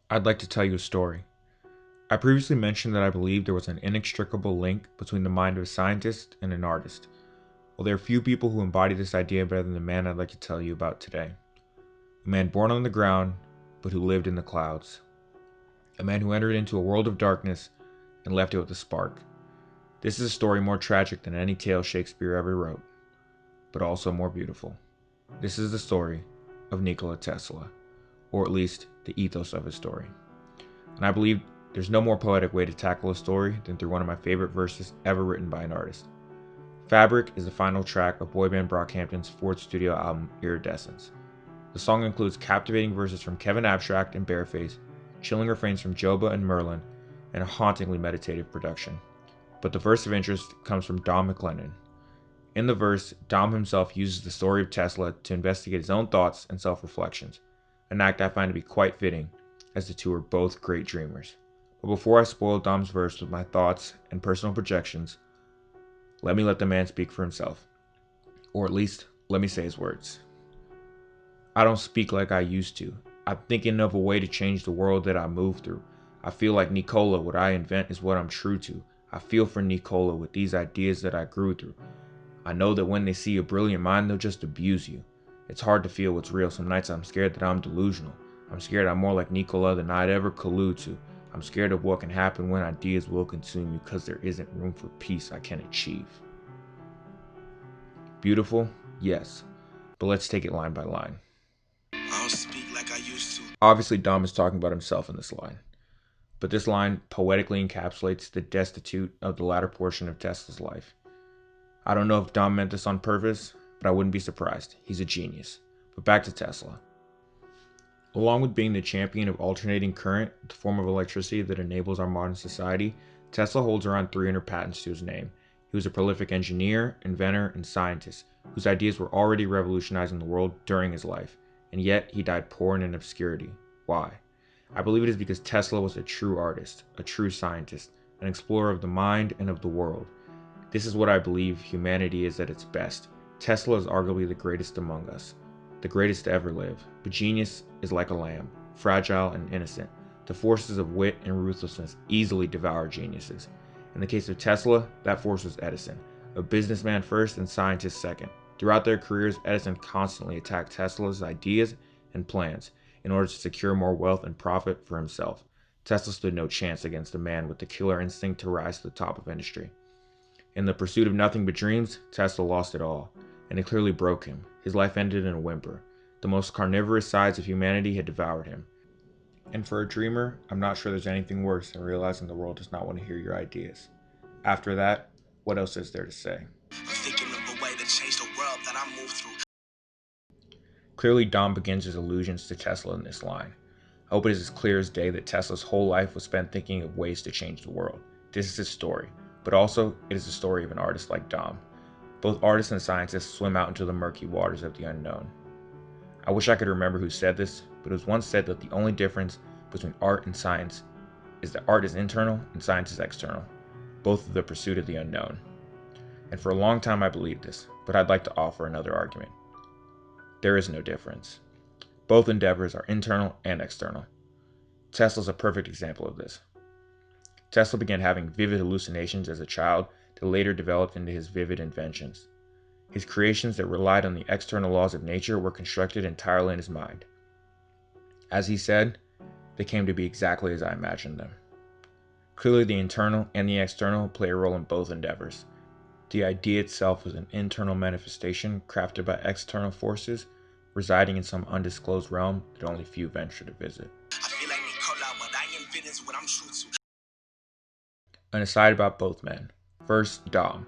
I'd like to tell you a story. I previously mentioned that I believed there was an inextricable link between the mind of a scientist and an artist. Well, there are few people who embody this idea better than the man I'd like to tell you about today. A man born on the ground, but who lived in the clouds. A man who entered into a world of darkness and left it with a spark. This is a story more tragic than any tale Shakespeare ever wrote, but also more beautiful. This is the story of Nikola Tesla, or at least the ethos of his story. And I believe there's no more poetic way to tackle a story than through one of my favorite verses ever written by an artist. Fabric is the final track of boyband Brockhampton's fourth studio album, Iridescence. The song includes captivating verses from Kevin Abstract and Bareface, chilling refrains from Joba and Merlin, and a hauntingly meditative production. But the verse of interest comes from Dom McLennan. In the verse, Dom himself uses the story of Tesla to investigate his own thoughts and self-reflections, an act I find to be quite fitting, as the two are both great dreamers. But before I spoil Dom's verse with my thoughts and personal projections, let me let the man speak for himself. Or at least, let me say his words. I don't speak like I used to. I'm thinking of a way to change the world that I move through. I feel like Nikola, what I invent is what I'm true to. I feel for Nikola with these ideas that I grew through. I know that when they see a brilliant mind, they'll just abuse you. It's hard to feel what's real. Some nights I'm scared that I'm delusional. I'm scared I'm more like Nikola than I'd ever collude to. I'm scared of what can happen when ideas will consume you because there isn't room for peace I can achieve. Beautiful? Yes. But let's take it line by line. I don't speak like I used to. Obviously, Dom is talking about himself in this line. But this line poetically encapsulates the destitute of the latter portion of Tesla's life. I don't know if Dom meant this on purpose, but I wouldn't be surprised. He's a genius. But back to Tesla. Along with being the champion of alternating current, the form of electricity that enables our modern society, Tesla holds around 300 patents to his name. He was a prolific engineer, inventor, and scientist whose ideas were already revolutionizing the world during his life, and yet he died poor and in obscurity. Why? I believe it is because Tesla was a true artist, a true scientist, an explorer of the mind and of the world. This is what I believe humanity is at its best. Tesla is arguably the greatest among us, the greatest to ever live. But genius is like a lamb, fragile and innocent. The forces of wit and ruthlessness easily devour geniuses. In the case of Tesla, that force was Edison, a businessman first and scientist second. Throughout their careers, Edison constantly attacked Tesla's ideas and plans in order to secure more wealth and profit for himself. Tesla stood no chance against a man with the killer instinct to rise to the top of industry. In the pursuit of nothing but dreams, Tesla lost it all, and it clearly broke him. His life ended in a whimper. The most carnivorous sides of humanity had devoured him. And for a dreamer, I'm not sure there's anything worse than realizing the world does not want to hear your ideas. After that, what else is there to say? I'm thinking of a way to change the world that I move through. Clearly, Dom begins his allusions to Tesla in this line. I hope it is as clear as day that Tesla's whole life was spent thinking of ways to change the world. This is his story, but also it is the story of an artist like Dom. Both artists and scientists swim out into the murky waters of the unknown. I wish I could remember who said this, but it was once said that the only difference between art and science is that art is internal and science is external, both of the pursuit of the unknown. And for a long time I believed this, but I'd like to offer another argument. There is no difference. Both endeavors are internal and external. Tesla's a perfect example of this. Tesla began having vivid hallucinations as a child that later developed into his vivid inventions. His creations that relied on the external laws of nature were constructed entirely in his mind. As he said, they came to be exactly as I imagined them. Clearly, the internal and the external play a role in both endeavors. The idea itself is an internal manifestation crafted by external forces, residing in some undisclosed realm that only few venture to visit. I feel like Nikola, what I invent is what I'm true to. An aside about both men. First, Dom.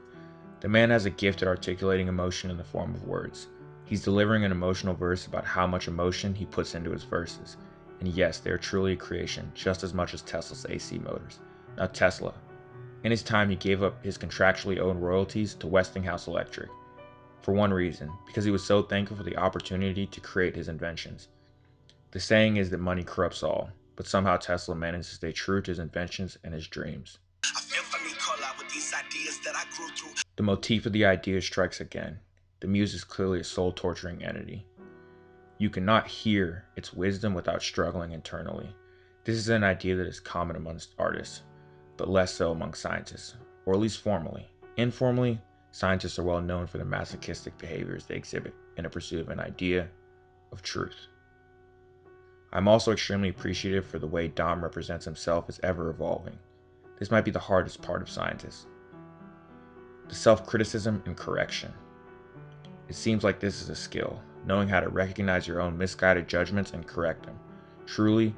The man has a gift at articulating emotion in the form of words. He's delivering an emotional verse about how much emotion he puts into his verses. And yes, they are truly a creation, just as much as Tesla's AC motors. Now Tesla. In his time, he gave up his contractually owned royalties to Westinghouse Electric. For one reason, because he was so thankful for the opportunity to create his inventions. The saying is that money corrupts all, but somehow Tesla managed to stay true to his inventions and his dreams. I feel for Nikola with these ideas that I grew through. The motif of the idea strikes again. The muse is clearly a soul-torturing entity. You cannot hear its wisdom without struggling internally. This is an idea that is common amongst artists, but less so among scientists, or at least formally. Informally, scientists are well known for the masochistic behaviors they exhibit in the pursuit of an idea of truth. I'm also extremely appreciative for the way Dom represents himself as ever evolving. This might be the hardest part of scientists. The self-criticism and correction. It seems like this is a skill, knowing how to recognize your own misguided judgments and correct them. Truly,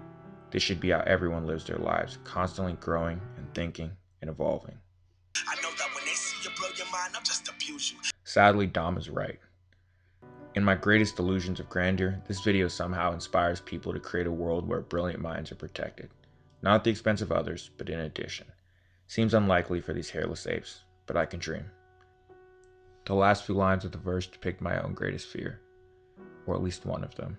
this should be how everyone lives their lives, constantly growing and thinking and evolving. I know that when they see you blow your mind, I'll just abuse you. Sadly, Dom is right. In my greatest delusions of grandeur, this video somehow inspires people to create a world where brilliant minds are protected. Not at the expense of others, but in addition. Seems unlikely for these hairless apes, but I can dream. The last few lines of the verse depict my own greatest fear, or at least one of them.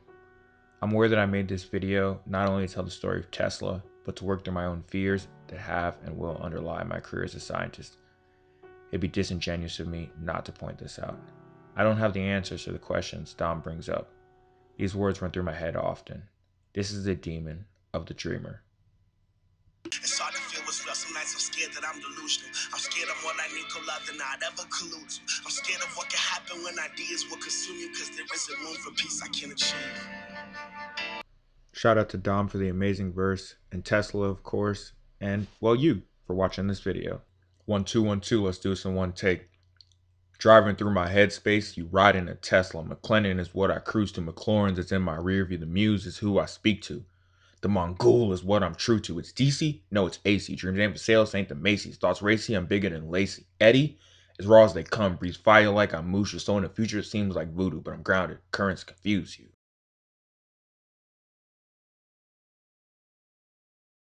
I'm aware that I made this video not only to tell the story of Tesla, but to work through my own fears that have and will underlie my career as a scientist. It'd be disingenuous of me not to point this out. I don't have the answers to the questions Dom brings up. These words run through my head often. This is the demon of the dreamer. It's hard to feel what's real. Some nights I'm scared that I'm delusional. I'm scared I'm more like Nikola than I'd ever collude to. I'm scared of what can happen when ideas will consume you, because there isn't room for peace I can achieve. Shout out to Dom for the amazing verse, and Tesla, of course, and, well, you for watching this video. 1 2 1 2, let's do some one take. Driving through my headspace, you ride in a Tesla. McLennan is what I cruise to. McLaurin's is in my rear view. The Muse is who I speak to. The Mongol is what I'm true to. It's DC? No, it's AC. Dreams ain't for sales, ain't the Macy's. Thoughts racy, I'm bigger than Lacey. Eddie? As raw as they come. Breathe fire like I'm Musha. So in the future it seems like voodoo, but I'm grounded. Currents confuse you.